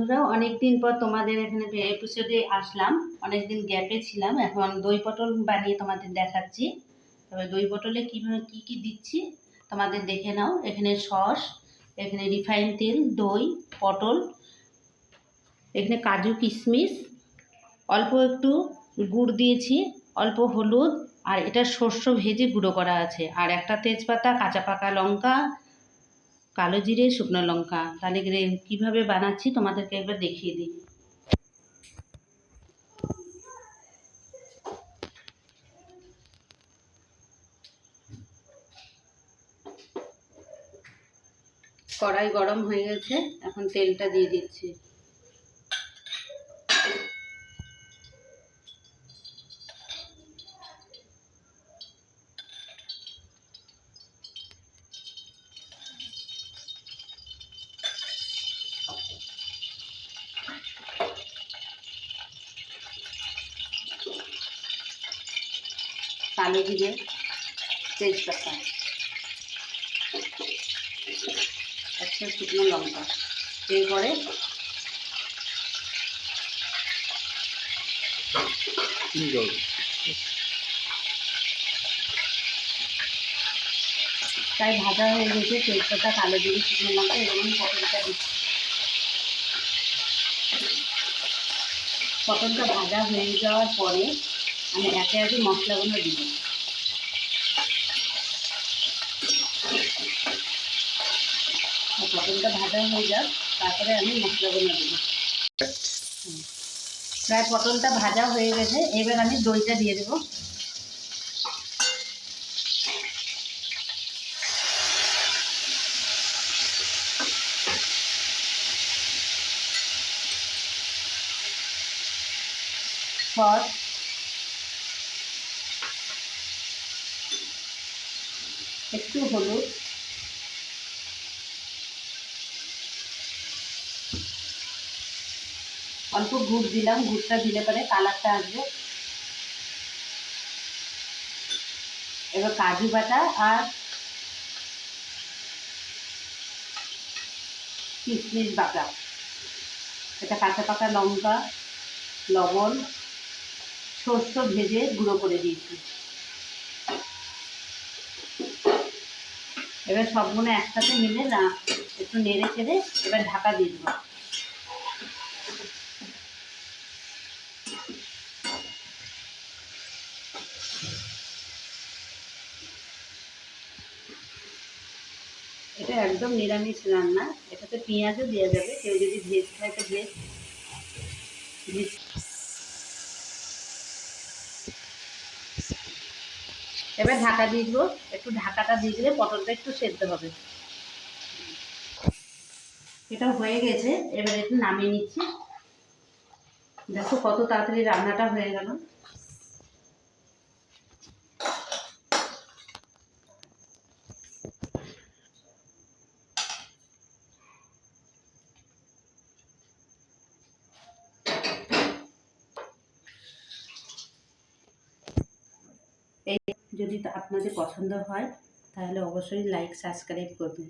বন্ধুরা, অনেক দিন পর তোমাদের এখানে এপিসোডে আসলাম। অনেক দিন গ্যাপে ছিলাম। এখন দই পটল বানিয়ে তোমাদের দেখাচ্ছি। তবে দই পটলে কীভাবে কী কী দিচ্ছি তোমাদের দেখে নাও। এখানে সস, এখানে রিফাইন তেল, দই, পটল, এখানে কাজু কিশমিশ, অল্প একটু গুড় দিয়েছি, অল্প হলুদ, আর এটা শস্য ভেজে গুঁড়ো করা আছে, আর একটা তেজপাতা, কাঁচা পাকা লঙ্কা, কালো জিরে, শুকনো লঙ্কা। তাহলে কীভাবে বানাচ্ছি তোমাদেরকে একবার দেখিয়ে দিই। কড়াই গরম হয়ে গেছে, এখন তেলটা দিয়ে দিচ্ছি। কালো জিরে, তেজপাতা, একটা শুকনো লঙ্কা, এরপরে তাই ভাজা হয়ে গেছে তেজপাতা, কালো জিরে, শুকনো লঙ্কা, এরকম পটলটা দিচ্ছি। পটলটা ভাজা হয়ে যাওয়ার পরে আমি একে একে মশলাগুলো দিব। পটলটা ভাজা হয়ে যাক, তারপরে আমি মশলাগুলো দেব। প্রায় পটলটা ভাজা হয়ে গেছে, এবার আমি দইটা দিয়ে দেব। সস, একটু হলুদ, অল্প গুড় দিলাম, গুড়টা দিলে পরে কালারটা আসবে। এবার কাজু বাটা আর কিশমিশ বাটা, এটা কাঁচা পাকা লঙ্কা, লবণ, শস্য ভেজে গুঁড়ো করে দিয়েছি। এবার সবগুলো একসাথে মিলে না একটু নেড়ে চেড়ে এবার ঢাকা দিয়ে দেবো। এটা একদম নিরামিষ রান্না, এটাতে পেঁয়াজও দেওয়া যাবে, কেউ যদি ভেজ খায় তো ভেজ। এবার ঢাকা দিয়ে দেবো, একটু ঢাকাটা দিয়ে দিলে পটলটা একটু সেদ্ধ হবে। এটা হয়ে গেছে, এবার একটু নামিয়ে নিচ্ছি। দেখো কত তাড়াতাড়ি রান্নাটা হয়ে গেল। এই যদি আপনাদের পছন্দ হয় তাহলে অবশ্যই লাইক সাবস্ক্রাইব করবেন।